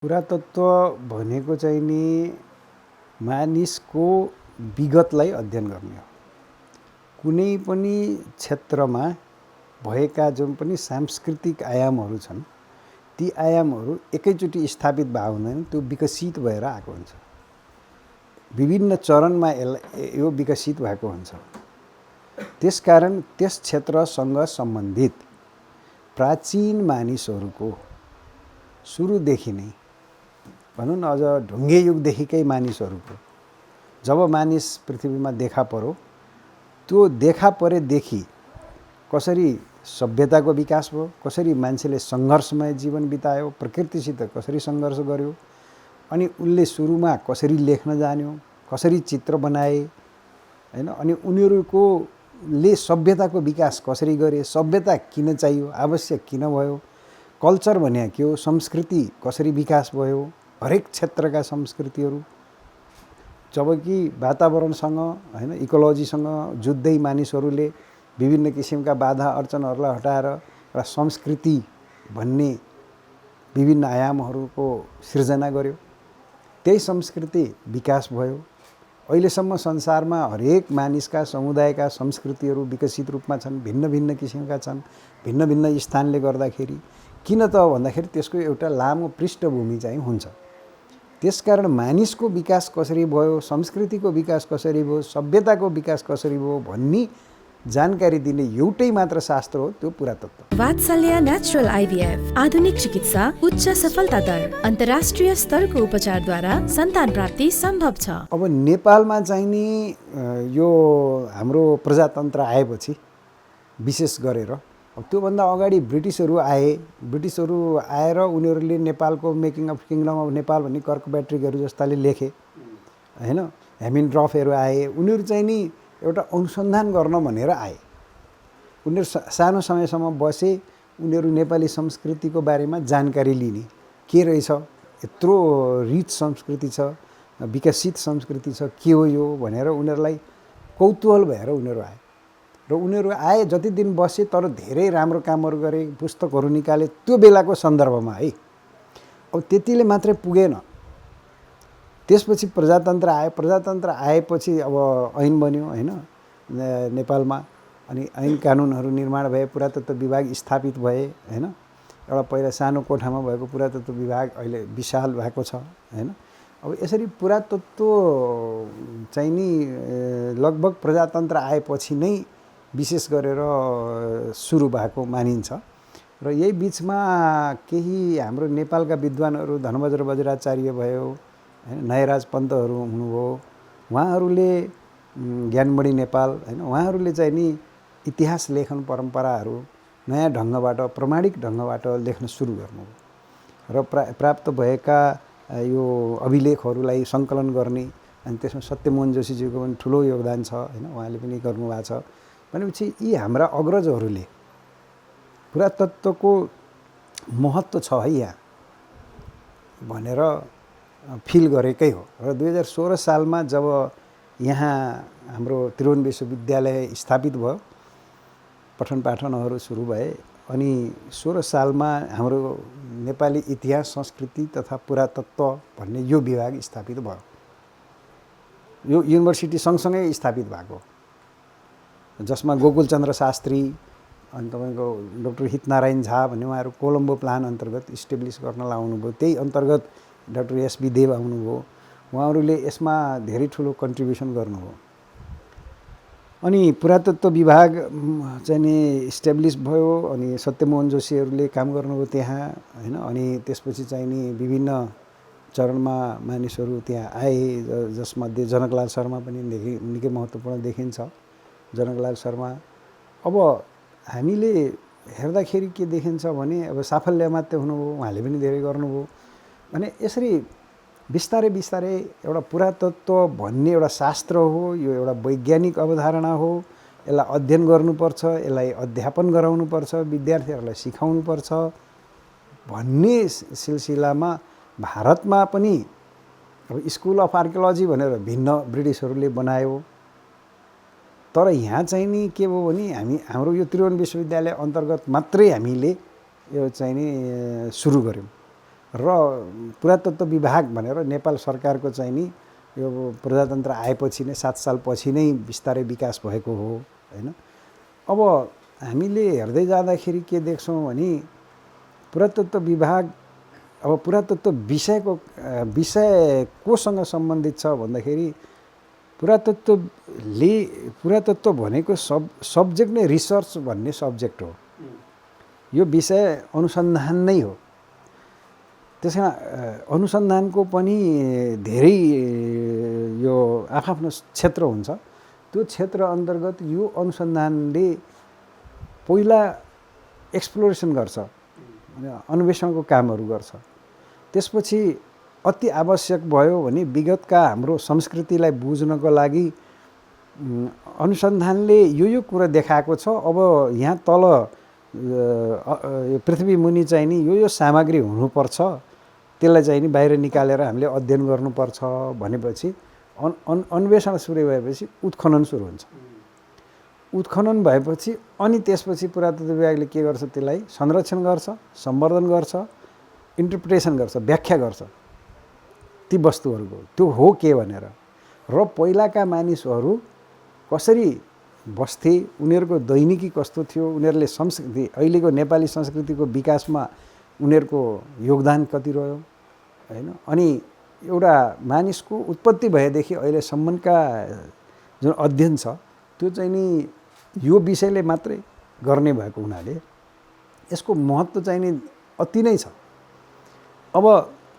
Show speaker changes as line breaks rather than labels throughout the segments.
पुरातत्व भनेको चाहिँ नि मानिसको विगतलाई अध्ययन गर्ने हो। कुनै पनि क्षेत्रमा भएका जुन पनि सांस्कृतिक आयामहरू छन् ती आयामहरू एकैचोटि स्थापित भएको हुँदैन, त्यो विकसित भएर आएको हुन्छ। विभिन्न चरणमा यो विकसित भएको हुन्छ। त्यसकारण त्यस क्षेत्रसँग सम्बन्धित प्राचीन मानिसहरूको सुरुदेखि नै भनौँ न, अझ ढुङ्गे युगदेखिकै मानिसहरूको जब मानिस पृथ्वीमा देखा पर्यो, त्यो देखा परेदेखि कसरी सभ्यताको विकास भयो, कसरी मान्छेले सङ्घर्षमय जीवन बितायो, प्रकृतिसित कसरी सङ्घर्ष गर्यो, अनि उनले सुरुमा कसरी लेख्न जान्यो, कसरी चित्र बनाए, हैन, अनि उनीहरूकोले सभ्यताको विकास कसरी गरे, सभ्यता किन चाहियो, आवश्यक किन भयो, कल्चर भने के हो, संस्कृति कसरी विकास भयो, हरेक क्षेत्रका संस्कृतिहरू, जबकि वातावरणसँग हैन इकोलोजीसँग जुझ्दै मानिसहरूले विभिन्न किसिमका बाधा अडचनहरूलाई हटाएर एउटा संस्कृति भन्ने विभिन्न आयामहरूको सृजना गर्यो। त्यही संस्कृति विकास भयो। अहिलेसम्म संसारमा हरेक मानिसका समुदायका संस्कृतिहरू विकसित रूपमा छन्, भिन्न भिन्न किसिमका छन्, भिन्न भिन्न स्थानले गर्दाखेरि। किन त भन्दाखेरि त्यसको एउटा लामो पृष्ठभूमि चाहिँ हुन्छ। त्यसकारण मानिसको विकास कसरी भयो, संस्कृतिको विकास कसरी भयो, सभ्यताको विकास कसरी भयो भन्ने जानकारी दिने एउटै मात्र शास्त्र हो त्यो पुरातत्व।
वात्सल्य नेचुरल आइभीएफ आधुनिक चिकित्सा, उच्च सफलता दर, अन्तर्राष्ट्रिय स्तरको उपचारद्वारा सन्तान प्राप्ति सम्भव छ।
अब नेपालमा चाहिँ नि यो हाम्रो प्रजातन्त्र आएपछि विशेष गरेर, अब त्योभन्दा अगाडि ब्रिटिसहरू आएर उनीहरूले नेपालको making of kingdom of Nepal भन्ने कर्क ब्याट्रिकहरू जस्ताले लेखे, हैन, हेमिन्ड्रफहरू आए। उनीहरू चाहिँ नि एउटा अनुसन्धान गर्न भनेर आए। उनीहरू सानो समयसम्म बसे, उनीहरू नेपाली संस्कृतिको बारेमा जानकारी लिने, के रहेछ, यत्रो रिच संस्कृति छ, विकसित संस्कृति छ, के हो यो भनेर उनीहरूलाई कौतूहल भएर उनीहरू आए। र उनीहरू आए, जति दिन बसे, तर धेरै राम्रो कामहरू गरे, पुस्तकहरू निकाले त्यो बेलाको सन्दर्भमा है। अब त्यतिले मात्रै पुगेन। त्यसपछि प्रजातन्त्र आयो। प्रजातन्त्र आएपछि अब ऐन बन्यो हैन नेपालमा, अनि ऐन कानुनहरू निर्माण भए, पुरातत्व विभाग स्थापित भए हैन। एउटा पहिला सानो कोठामा भएको पुरातत्व विभाग अहिले विशाल भएको छ हैन। अब यसरी पुरातत्व चाहिँ नि लगभग प्रजातन्त्र आएपछि नै विशेष गरेर सुरु भएको मानिन्छ। र यही बिचमा केही हाम्रो नेपालका विद्वानहरू धनबहादुर बज्राचार्य भयो, नयराज पन्तहरू हुनुभयो, उहाँहरूले ज्ञानमणि नेपाल हैन, उहाँहरूले चाहिँ नि इतिहास लेखन परम्पराहरू नयाँ ढङ्गबाट, प्रमाणिक ढङ्गबाट लेख्न सुरु गर्नुभयो। र प्राप्त भएका यो अभिलेखहरूलाई सङ्कलन गर्ने, अनि त्यसमा सत्यमोहन जोशीज्यूको पनि ठुलो योगदान छ हैन, उहाँले पनि गर्नुभएको छ। भनेपछि यी हाम्रा अग्रजहरूले पुरातत्वको महत्त्व छ है यहाँ भनेर फिल गरेकै हो। र 2016 सालमा जब यहाँ हाम्रो त्रिभुवन विश्वविद्यालय स्थापित भयो, पठन पाठनहरू सुरु भए, अनि 16 सालमा हाम्रो नेपाली इतिहास, संस्कृति तथा पुरातत्व भन्ने यो विभाग स्थापित भयो। यो युनिभर्सिटी सँगसँगै स्थापित भएको, जसमा गोकुलचन्द्र शास्त्री अनि तपाईँको डाक्टर हितनारायण झा भन्ने उहाँहरू कोलम्बो प्लान अन्तर्गत इस्टेब्लिस गर्न लाउनुभयो। त्यही अन्तर्गत डाक्टर एसबी देव आउनुभयो। उहाँहरूले यसमा धेरै ठुलो कन्ट्रिब्युसन गर्नुभयो। अनि पुरातत्व विभाग चाहिँ नि इस्टेब्लिस भयो, अनि सत्यमोहन जोशीहरूले काम गर्नुभयो त्यहाँ हैन। अनि त्यसपछि चाहिँ नि विभिन्न चरणमा मानिसहरू त्यहाँ आए, जसमध्ये जनकलाल शर्मा पनि निकै महत्त्वपूर्ण देखिन्छ। जनकलाल शर्मा, अब हामीले हेर्दाखेरि के देखिन्छ भने अब साफल्य मात्रै हुनुभयो, उहाँले पनि धेरै गर्नुभयो। भने यसरी बिस्तारै बिस्तारै एउटा पुरातत्व भन्ने एउटा शास्त्र हो, यो एउटा वैज्ञानिक अवधारणा हो, यसलाई अध्ययन गर्नुपर्छ, यसलाई अध्यापन गराउनुपर्छ, विद्यार्थीहरूलाई सिकाउनुपर्छ भन्ने सिलसिलामा भारतमा पनि अब स्कुल अफ आर्कियोलोजी भनेर भिन्न ब्रिटिसहरूले बनायो। तर यहाँ चाहिँ नि के भयो भने हाम्रो यो त्रिभुवन विश्वविद्यालय अन्तर्गत मात्रै हामीले यो चाहिँ नि सुरु गऱ्यौँ। र पुरातत्व विभाग भनेर नेपाल सरकारको चाहिँ नि यो प्रजातन्त्र आएपछि नै 7 सालपछि नै बिस्तारै विकास भएको हो हैन। अब हामीले हेर्दै जाँदाखेरि के देख्छौँ भने पुरातत्व विभाग अब पुरातत्व विषय कोसँग सम्बन्धित छ भन्दाखेरि पुरातत्व भनेको सब्जेक्ट नै रिसर्च भन्ने सब्जेक्ट हो। यो विषय अनुसन्धान नै हो। त्यसमा अनुसन्धानको पनि धेरै यो आफ्नो क्षेत्र हुन्छ। त्यो क्षेत्र अन्तर्गत यो अनुसन्धानले पहिला एक्सप्लोरेसन गर्छ, अन्वेषणको कामहरू गर्छ। त्यसपछि अति आवश्यक भयो भने विगतका हाम्रो संस्कृतिलाई बुझ्नको लागि अनुसन्धानले यो कुरा देखाएको छ, अब यहाँ तल पृथ्वी मुनि चाहिँ नि यो सामग्री हुनुपर्छ, त्यसलाई चाहिँ नि बाहिर निकालेर हामीले अध्ययन गर्नुपर्छ भनेपछि अन्वेषण सुरु भएपछि उत्खनन सुरु हुन्छ। उत्खनन भएपछि अनि त्यसपछि पुरातत्व विभागले के गर्छ, त्यसलाई संरक्षण गर्छ, सम्वर्धन गर्छ, इन्टरप्रिटेसन गर्छ, व्याख्या गर्छ ती वस्तुहरूको त्यो हो के भनेर। र पहिलाका मानिसहरू कसरी बस्थे, उनीहरूको दैनिकी कस्तो थियो, उनीहरूले संस्कृति अहिलेको नेपाली संस्कृतिको विकासमा उनीहरूको योगदान कति रह्यो हैन। अनि एउटा मानिसको उत्पत्ति भएदेखि अहिलेसम्मका जुन अध्ययन छ त्यो चाहिँ नि यो विषयले मात्रै गर्ने भएको हुनाले यसको महत्त्व चाहिँ नि अति नै छ। अब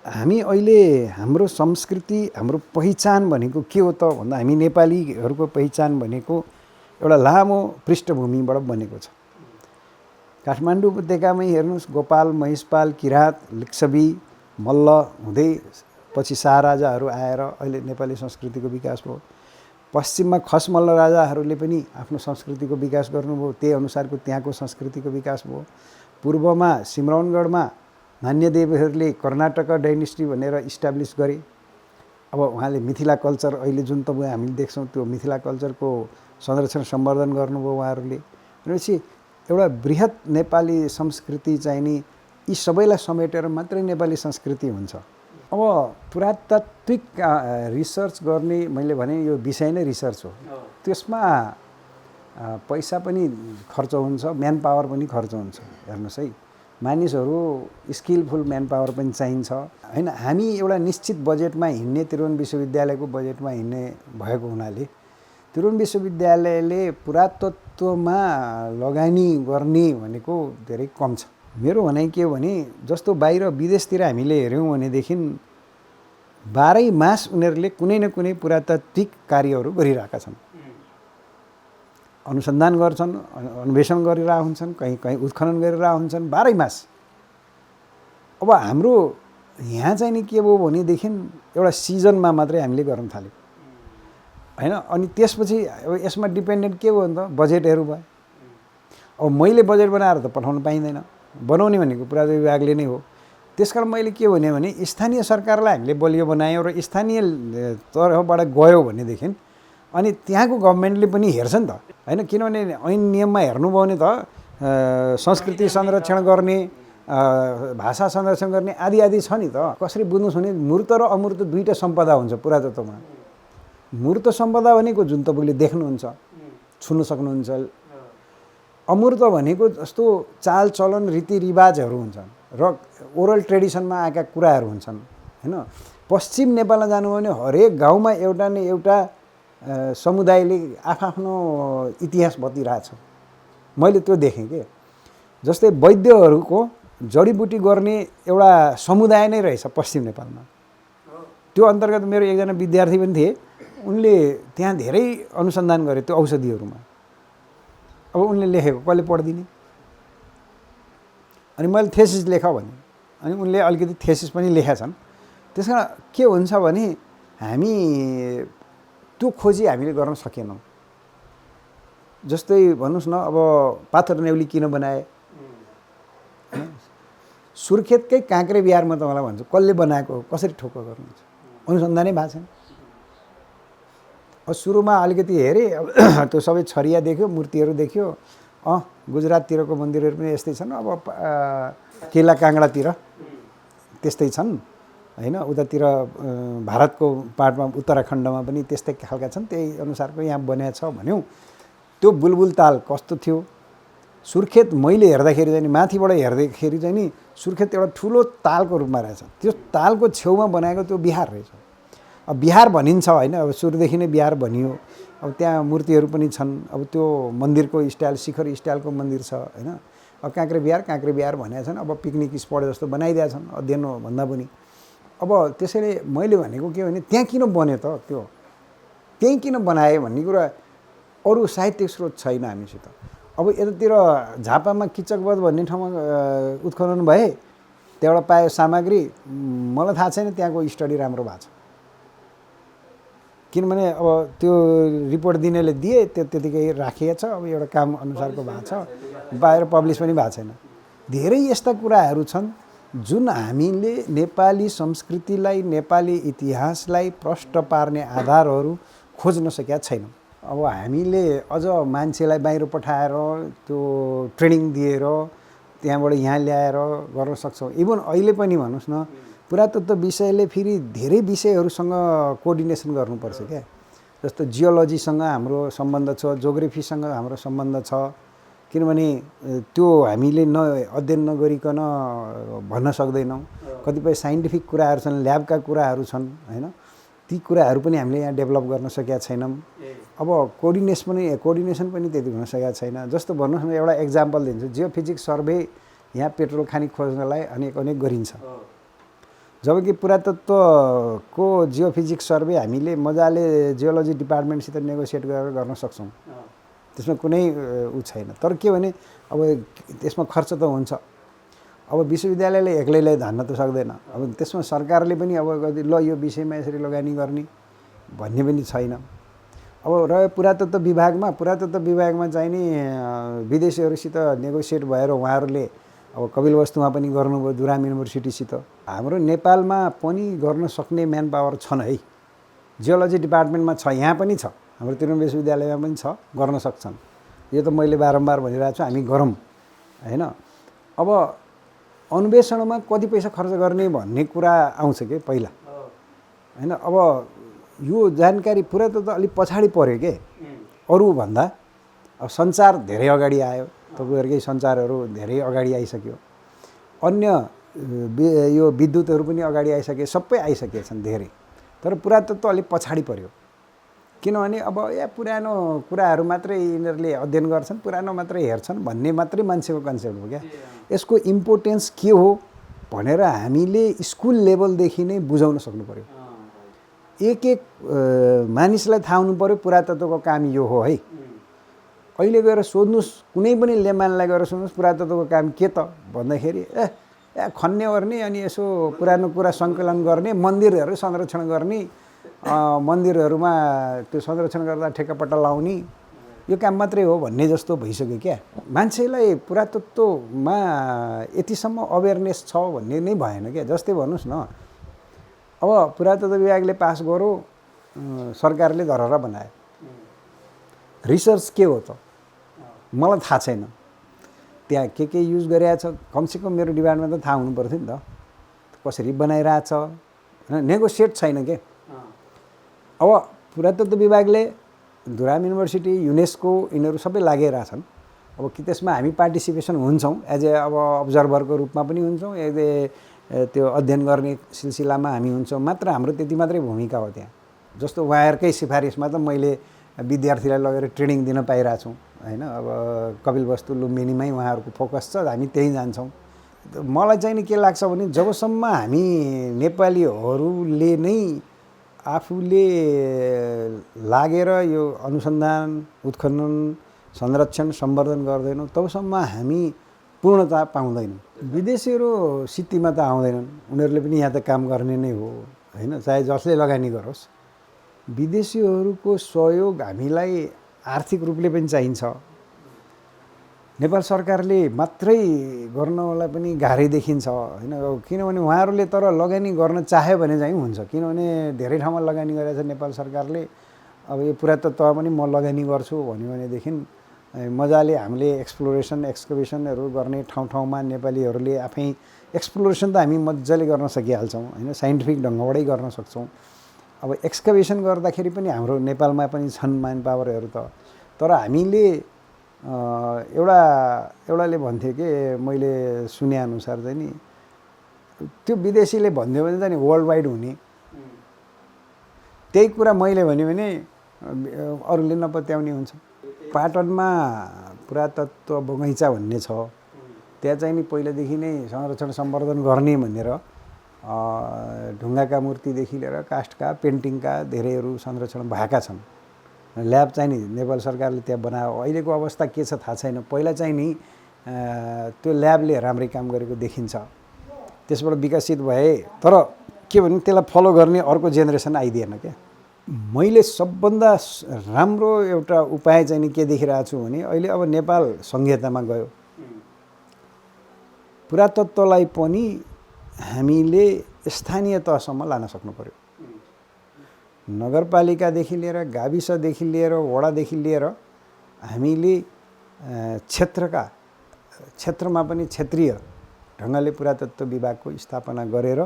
हामी अहिले हाम्रो संस्कृति, हाम्रो पहिचान भनेको के हो त भन्दा हामी नेपालीहरूको पहिचान भनेको एउटा लामो पृष्ठभूमिबाट बनेको छ। काठमाडौँ उपत्यकामै हेर्नुहोस्, गोपाल, महिषपाल, किराँत, लिच्छवी, मल्ल हुँदै पछि शाह राजाहरू आएर अहिले नेपाली संस्कृतिको विकास भयो। पश्चिममा खस मल्ल राजाहरूले पनि आफ्नो संस्कृतिको विकास गर्नुभयो, त्यही अनुसारको त्यहाँको संस्कृतिको विकास भयो। पूर्वमा सिमरौनगढमा नान्यदेवहरूले कर्नाटक डाइनेस्टी भनेर इस्टाब्लिस गरे। अब उहाँले मिथिला कल्चर अहिले जुन तपाईँ हामीले देख्छौँ त्यो मिथिला कल्चरको संरक्षण सम्वर्धन गर्नुभयो उहाँहरूले। भनेपछि एउटा बृहत नेपाली संस्कृति चाहिँ नि यी सबैलाई समेटेर मात्रै नेपाली संस्कृति हुन्छ। अब पुरातात्विक रिसर्च गर्ने मैले भने यो विषय नै रिसर्च हो। त्यसमा पैसा पनि खर्च हुन्छ, म्यान पावर पनि खर्च हुन्छ। हेर्नुहोस् है, मानिसहरू स्किलफुल म्यान पावर पनि चाहिन्छ हैन। हामी एउटा निश्चित बजेटमा हिँड्ने, त्रिभुवन विश्वविद्यालयको बजेटमा हिँड्ने भएको हुनाले त्रिभुवन विश्वविद्यालयले पुरातत्वमा लगानी गर्ने भनेको धेरै कम छ। मेरो भनाइ के हो भने जस्तो बाहिर विदेशतिर हामीले हेऱ्यौँ भनेदेखि 12 मास उनीहरूले कुनै न कुनै पुरातात्विक कार्यहरू गरिरहेका छन्, अनुसन्धान गर्छन्, अन्वेषण गरिरहेका हुन्छन्, कहीँ कहीँ उत्खनन गरिरहेका हुन्छन् 12 मास। अब हाम्रो यहाँ चाहिँ नि के भयो भनेदेखि एउटा सिजनमा मात्रै हामीले गर्न थाल्यौँ हैन। अनि त्यसपछि अब यसमा डिपेन्डेन्ट के भयो भने त बजेटहरू भयो। अब मैले बजेट बनाएर त पठाउन पाइँदैन, बनाउने भनेको पुरातत्व विभागले नै हो। त्यसकारण मैले के भने स्थानीय सरकारलाई हामीले बलियो बनायौँ र स्थानीय तर्फबाट गयो भनेदेखि अनि त्यहाँको गभर्मेन्टले पनि हेर्छ नि त हैन। किनभने ऐन नियममा हेर्नुभयो भने त संस्कृति संरक्षण गर्ने, भाषा संरक्षण गर्ने आदि आदि छ नि त। कसरी बुझ्नुहोस् भने मूर्त र अमूर्त दुईटा सम्पदा हुन्छ पुरातत्वमा। मूर्त सम्पदा भनेको जुन तपाईँले देख्नुहुन्छ, छुन सक्नुहुन्छ। अमूर्त भनेको जस्तो चालचलन, रीतिरिवाजहरू हुन्छन् र ओरल ट्रेडिसनमा आएका कुराहरू हुन्छन् हैन। पश्चिम नेपालमा जानुभयो भने हरेक गाउँमा एउटा न एउटा समुदायले आफ्नो इतिहास बतिरहेछ। मैले त्यो देखेँ के। जस्तै वैद्यहरूको जडीबुटी गर्ने एउटा समुदाय नै रहेछ पश्चिम नेपालमा। त्यो अन्तर्गत मेरो एकजना विद्यार्थी पनि थिए, उनले त्यहाँ धेरै अनुसन्धान गरे त्यो औषधिहरूमा। अब उनले लेखेको कसले पढिदिने? अनि मैले थेसिस लेख भने, अनि उनले अलिकति थेसिस पनि लेखेका छन्। त्यसकारण के हुन्छ भने हामी त्यो खोजी हामीले गर्न सकेनौँ। जस्तै भन्नुहोस् न, अब पाथर नेउली किन बनाए? सुर्खेतकै काँक्रे बिहार म तपाईँलाई भन्छु, कसले बनाएको, कसरी ठोक्क गर्नुहुन्छ? अनुसन्धानै भएको छैन। अब सुरुमा अलिकति हेरेँ, त्यो सबै छरिया देख्यो, मूर्तिहरू देख्यो। गुजराततिरको मन्दिरहरू पनि यस्तै छन्। अब किल्ला काङ्गडातिर त्यस्तै छन् हैन। उतातिर भारतको पार्टमा उत्तराखण्डमा पनि त्यस्तै खालका छन्, त्यही अनुसारको यहाँ बनिएको छ भन्यौँ। त्यो बुलबुल ताल कस्तो थियो, सुर्खेत मैले हेर्दाखेरि चाहिँ नि माथिबाट हेर्दाखेरि चाहिँ नि सुर्खेत एउटा ठुलो तालको रूपमा रहेछ। त्यो तालको छेउमा बनाएको त्यो बिहार रहेछ। अब बिहार भनिन्छ होइन, अब सुरुदेखि नै बिहार भनियो। अब त्यहाँ मूर्तिहरू पनि छन्, अब त्यो मन्दिरको स्टाइल शिखर स्टाइलको मन्दिर छ होइन। अब काँक्रे बिहार भनेका छन्, अब पिकनिक स्पट जस्तो बनाइदिएका छन् अध्ययन भन्दा पनि। अब त्यसैले मैले भनेको के भने त्यहाँ किन बन्यो त, त्यो त्यहीँ किन बनाए भन्ने कुरा अरू साहित्यिक स्रोत छैन हामीसित। अब यतातिर झापामा किचकवध भन्ने ठाउँमा उत्खनन भए, त्यहाँबाट पायो सामग्री, मलाई थाहा छैन त्यहाँको स्टडी राम्रो भएको छ, किनभने अब त्यो रिपोर्ट दिनेले दिए त्यतिकै राखिएको छ। अब एउटा काम अनुसारको भएको छ, बाहिर पब्लिस पनि भएको छैन। धेरै यस्ता कुराहरू छन् जुन हामीले नेपाली संस्कृतिलाई नेपाली इतिहासलाई प्रष्ट पार्ने आधारहरू खोज्न सकेका छैनौँ। अब हामीले अझ मान्छेलाई बाहिर पठाएर त्यो ट्रेनिङ दिएर त्यहाँबाट यहाँ ल्याएर गर्न सक्छौँ। इभन अहिले पनि भन्नुहोस् न, पुरातत्व विषयले फेरि धेरै विषयहरूसँग कोअर्डिनेसन गर्नुपर्छ क्या। जस्तो जियोलोजीसँग हाम्रो सम्बन्ध छ, जोग्राफीसँग हाम्रो सम्बन्ध छ, किनभने त्यो हामीले अध्ययन नगरिकन भन्न सक्दैनौँ। कतिपय साइन्टिफिक कुराहरू छन्, ल्याबका कुराहरू छन् होइन, ती कुराहरू पनि हामीले यहाँ डेभलप गर्न सकेका छैनौँ। अब कोअर्डिनेसन पनि त्यति हुन सकेका छैन। जस्तो भन्नुहोस् न, एउटा एक्जाम्पल दिन्छु, जियोफिजिक्स सर्वे यहाँ पेट्रोल खानी खोज्नलाई अनेक गरिन्छ, जबकि पुरातत्वको जियोफिजिक्स सर्वे हामीले मजाले जियोलोजी डिपार्टमेन्टसित नेगोसिएट गरेर गर्न सक्छौँ, त्यसमा कुनै ऊ छैन। तर के भने अब त्यसमा खर्च त हुन्छ। अब विश्वविद्यालयले एक्लैले धान्न त सक्दैन, अब त्यसमा सरकारले पनि अब ल यो विषयमा यसरी लगानी गर्ने भन्ने पनि छैन। अब रह्यो पुरातत्व विभागमा चाहिँ नि विदेशीहरूसित नेगोसिएट भएर उहाँहरूले अब कपिलवस्तुमा पनि गर्नुभयो, दुराम युनिभर्सिटीसित। हाम्रो नेपालमा पनि गर्न सक्ने म्यान पावर छन् है, जियोलोजी डिपार्टमेन्टमा छ, यहाँ पनि छ, हाम्रो त्रिभुवन विश्वविद्यालयमा पनि छ, गर्न सक्छन्। यो त मैले बारम्बार भनिरहेको छु, हामी गरौँ होइन। अब अन्वेषणमा कति पैसा खर्च गर्ने भन्ने कुरा आउँछ कि पहिला होइन। अब यो जानकारी पुरातत्व अलिक पछाडि पऱ्यो के अरूभन्दा। अब सञ्चार धेरै अगाडि आयो, तपाईँहरूकै सञ्चारहरू धेरै अगाडि आइसक्यो, अन्य यो विद्युतहरू पनि अगाडि आइसके, सबै आइसकेछन् धेरै। तर पुरातत्व अलिक पछाडि पऱ्यो, किनभने अब पुरानो कुराहरू मात्रै यिनीहरूले अध्ययन गर्छन्, पुरानो मात्रै हेर्छन् भन्ने मात्रै मान्छेको कन्सेप्ट हो क्या। यसको इम्पोर्टेन्स के हो भनेर हामीले स्कुल लेभलदेखि नै बुझाउन सक्नु पऱ्यो। एक मानिसलाई थाहा हुनु पऱ्यो पुरातत्वको काम यो हो है। अहिले गएर सोध्नुहोस्, कुनै पनि लेमानलाई गएर सोध्नुहोस् पुरातत्वको काम के त भन्दाखेरि खन्ने गर्ने, अनि यसो पुरानो कुरा सङ्कलन गर्ने, मन्दिरहरू संरक्षण गर्ने, मन्दिरहरूमा त्यो संरक्षण गर्दा ठेक्कापट्टा लाउने, यो काम मात्रै हो भन्ने जस्तो भइसक्यो क्या। मान्छेलाई पुरातत्वमा यतिसम्म अवेरनेस छ भन्ने नै भएन क्या। जस्तै भन्नुहोस् न, अब पुरातत्व विभागले पास गर्यो, सरकारले धरहरा बनायो, रिसर्च के हो त मलाई थाहा छैन, त्यहाँ के युज गरिरहेको छ, कमसेकम मेरो डिपार्टमेन्ट त थाहा हुनु पर्थ्यो नि त, कसरी बनाइरहेछ होइन, नेगोसिएट छैन के। अब पुरातत्व विभागले दुराम युनिभर्सिटी, युनेस्को यिनीहरू सबै लागिरहेछन्। अब कि त्यसमा हामी पार्टिसिपेसन हुन्छौँ, एज ए अब अब्जर्भरको रूपमा पनि हुन्छौँ, एज ए त्यो अध्ययन गर्ने सिलसिलामा हामी हुन्छौँ, मात्र हाम्रो त्यति मात्रै भूमिका हो त्यहाँ। जस्तो उहाँहरूकै सिफारिसमा त मैले विद्यार्थीलाई लगेर ट्रेनिङ दिन पाइरहेको छु होइन। अब कपिलवस्तु लुम्बिनीमै उहाँहरूको फोकस छ, हामी त्यहीँ जान्छौँ। मलाई चाहिँ नि के लाग्छ भने जबसम्म हामी नेपालीहरूले नै आफूले लागेर यो अनुसन्धान, उत्खनन, संरक्षण, सम्वर्धन गर्दैनौँ तबसम्म हामी पूर्णता पाउँदैनौँ। विदेशीहरू सित्तीमा त आउँदैनन्, उनीहरूले पनि यहाँ त काम गर्ने नै हो होइन, चाहे जसले लगानी गरोस्। विदेशीहरूको सहयोग हामीलाई आर्थिक रूपले पनि चाहिन्छ। नेपाल सरकारले मात्रै गर्नलाई पनि गाह्रै देखिन्छ होइन, किनभने उहाँहरूले तर लगानी गर्न चाह्यो भने चाहिँ हुन्छ, किनभने धेरै ठाउँमा लगानी गरेको छ नेपाल सरकारले। अब यो पुरातत्वमा पनि म लगानी गर्छु भन्यो भनेदेखि मजाले हामीले एक्सप्लोरेसन, एक्सकभेसनहरू गर्ने ठाउँ ठाउँमा नेपालीहरूले आफै एक्सप्लोरेसन त हामी मजाले गर्न सकिहाल्छौँ होइन, साइन्टिफिक ढङ्गबाटै गर्न सक्छौँ। अब एक्सकभेसन गर्दाखेरि पनि हाम्रो नेपालमा पनि छन् म्यान पावरहरू त, तर हामीले एउटाले भन्थ्यो कि मैले सुनेअनुसार चाहिँ नि त्यो विदेशीले भन्थ्यो भने चाहिँ नि वर्ल्ड वाइड हुने, त्यही कुरा मैले भन्यो भने अरूले नपत्याउने हुन्छ। पाटनमा पुरातत्व बगैँचा भन्ने छ, त्यहाँ चाहिँ नि पहिलादेखि नै संरक्षण सम्वर्धन गर्ने भनेर ढुङ्गाका मूर्तिदेखि लिएर काष्ठका पेन्टिङका धेरैहरू संरक्षण भएका छन्। ल्याब चाहिँ नि नेपाल सरकारले त्यहाँ बनायो। अहिलेको अवस्था के छ थाहा छैन। पहिला चाहिँ नि त्यो ल्याबले राम्रै काम गरेको देखिन्छ, त्यसबाट विकसित भए, तर के भने त्यसलाई फलो गर्ने अर्को जेनेरेसन आइदिएन क्या। मैले सबभन्दा राम्रो एउटा उपाय चाहिँ नि के देखिरहेको छु भने अहिले अब नेपाल संहितामा गयो, पुरातत्वलाई पनि हामीले स्थानीय तहसम्म लान सक्नु पर्यो। नगरपालिकादेखि लिएर गाविसदेखि लिएर वडादेखि लिएर हामीले क्षेत्रमा पनि क्षेत्रीय ढङ्गले पुरातत्व विभागको स्थापना गरेर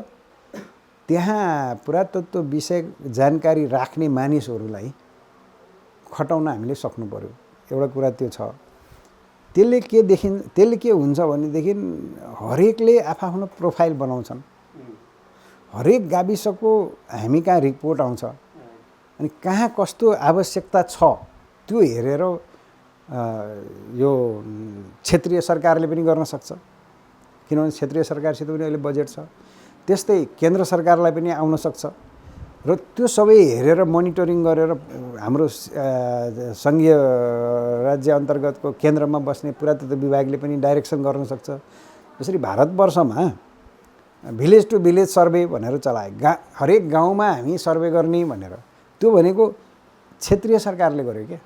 त्यहाँ पुरातत्व विषय जानकारी राख्ने मानिसहरूलाई खटाउन हामीले सक्नु पर्यो। एउटा कुरा त्यो छ। त्यसले के हुन्छ भनेदेखि हरेकले आफ्नो प्रोफाइल बनाउँछन्, हरेक गाविसको हामी कहाँ रिपोर्ट आउँछ, अनि कहाँ कस्तो आवश्यकता छ त्यो हेरेर यो क्षेत्रीय सरकारले पनि गर्न सक्छ, किनभने क्षेत्रीय सरकारसित पनि अहिले बजेट छ। त्यस्तै केन्द्र सरकारलाई पनि आउन सक्छ र त्यो सबै हेरेर मोनिटरिङ गरेर हाम्रो सङ्घीय राज्य अन्तर्गतको केन्द्रमा बस्ने पुरातत्व विभागले पनि डाइरेक्सन गर्न सक्छ। जसरी भारतवर्षमा भिलेज टु भिलेज सर्वे भनेर चलाए, हरेक गाउँमा हामी सर्वे गर्ने भनेर, त्यो भनेको क्षेत्रीय सरकारले गर्यो क्या।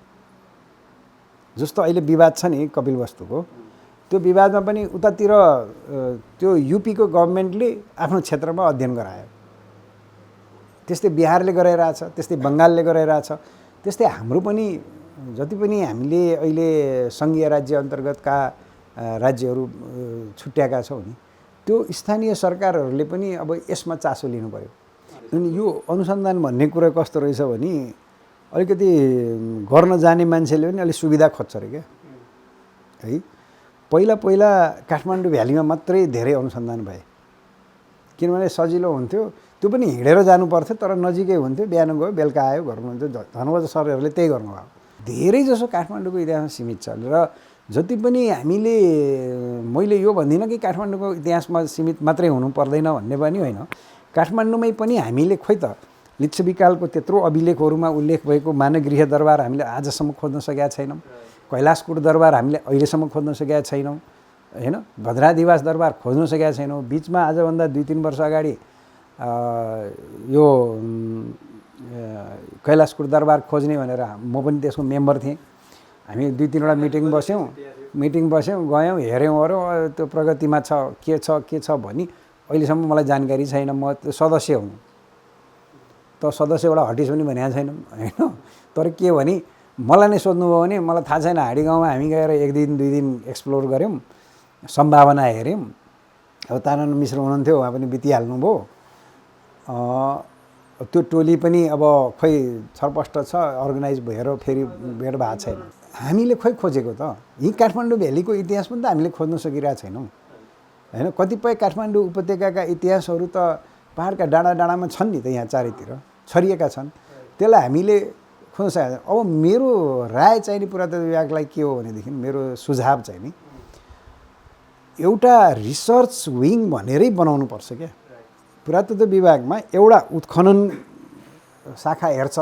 जस्तो अहिले विवाद छ नि कपिलवस्तुको, त्यो विवादमा पनि उतातिर त्यो युपीको गभर्मेन्टले आफ्नो क्षेत्रमा अध्ययन गरायो, त्यस्तै बिहारले गराइरहेछ, त्यस्तै बङ्गालले गराइरहेछ। त्यस्तै हाम्रो पनि जति पनि हामीले अहिले सङ्घीय राज्य अन्तर्गतका राज्यहरू छुट्याएका छौँ नि, त्यो स्थानीय सरकारहरूले पनि अब यसमा चासो लिनु पर्यो। अनि यो अनुसन्धान भन्ने कुरा कस्तो रहेछ भने अलिकति गर्न जाने मान्छेले पनि अलिक सुविधा खोज्छ अरे क्या है। पहिला काठमाडौँ भ्यालीमा मात्रै धेरै अनुसन्धान भए, किनभने सजिलो हुन्थ्यो, त्यो पनि हिँडेर जानु पर्थ्यो, तर नजिकै हुन्थ्यो, बिहान गयो बेलुका आयो गर्नुहुन्थ्यो। धनबहादुर सरहरूले त्यही गर्नुभयो। धेरै जसो काठमाडौँको इतिहासमा सीमित छ र जति पनि मैले यो भन्दिनँ कि काठमाडौँको इतिहासमा सीमित मात्रै हुनु पर्दैन भन्ने पनि होइन। काठमाडौँमै पनि हामीले खोइ त लिच्छविकालको त्यत्रो अभिलेखहरूमा उल्लेख भएको मानगृह दरबार हामीले आजसम्म खोज्न सकेका छैनौँ, कैलाशकुट दरबार हामीले अहिलेसम्म खोज्न सकेका छैनौँ होइन, भद्रादिवास दरबार खोज्न सकेका छैनौँ। बिचमा आजभन्दा 2-3 वर्ष अगाडि यो कैलाशकुट दरबार खोज्ने भनेर म पनि त्यसको मेम्बर थिएँ। हामी 2-3वटा मिटिङ बस्यौँ, गयौँ, हेऱ्यौँ अऱ्यौँ, त्यो प्रगतिमा छ के छ भनी अहिलेसम्म मलाई जानकारी छैन। म त्यो सदस्य हुँ, त सदस्यबाट हटिस पनि भनेको छैनौँ होइन। तर के भने मलाई नै सोध्नुभयो भने मलाई थाहा छैन। हाडी गाउँमा हामी गएर 1 दिन 2 दिन एक्सप्लोर गऱ्यौँ, सम्भावना हेऱ्यौँ। अब तारानन्द मिश्र हुनुहुन्थ्यो, उहाँ पनि बितिहाल्नुभयो। त्यो टोली पनि अब खोइ छरपष्ट छ, अर्गनाइज भएर फेरि भेट भएको छैन। हामीले खोइ खोजेको त यही काठमाडौँ भ्यालीको इतिहास पनि त हामीले खोज्न सकिरहेको छैनौँ होइन। कतिपय काठमाडौँ उपत्यकाका इतिहासहरू त पहाडका डाँडामा छन् नि त, यहाँ चारैतिर छरिएका छन्, त्यसलाई हामीले खोज्न सकेका। अब मेरो राय चाहिँ नि पुरातत्व विभागलाई के हो भनेदेखि, मेरो सुझाव चाहिँ नि एउटा रिसर्च विङ भनेरै बनाउनुपर्छ क्या। पुरातत्व विभागमा एउटा उत्खनन शाखा हेर्छ,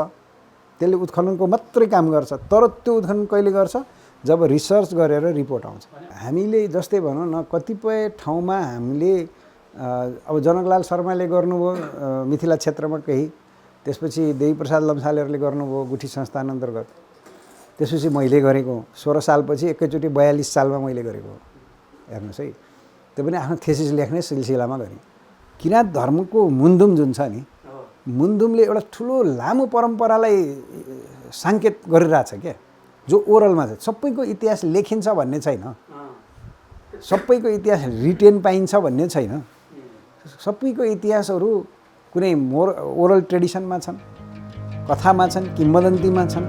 त्यसले उत्खननको मात्रै काम गर्छ, तर त्यो उत्खनन कहिले गर्छ जब रिसर्च गरेर रिपोर्ट आउँछ। हामीले जस्तै भनौँ न, कतिपय ठाउँमा हामीले अब जनकलाल शर्माले गर्नुभयो मिथिला क्षेत्रमा केही, त्यसपछि देवीप्रसाद लम्सालेहरूले गर्नुभयो गुठी संस्थान अन्तर्गत, त्यसपछि मैले गरेको 16 सालपछि एकैचोटि 42 सालमा मैले गरेको। हेर्नुहोस् है, त्यो पनि आफ्नो थेसिस लेख्ने सिलसिलामा गरेँ। किराँत धर्मको मुन्धुम जुन छ नि, मुन्धुमले एउटा ठुलो लामो परम्परालाई सङ्केत गरिरहेछ क्या, जो ओरलमा छ। सबैको इतिहास लेखिन्छ भन्ने छैन। सबैको इतिहास रिटेन पाइन्छ भन्ने छैन। सबैको इतिहासहरू कुनै ओरल ट्रेडिसनमा छन्, कथामा छन्, किम्वदन्तीमा छन्।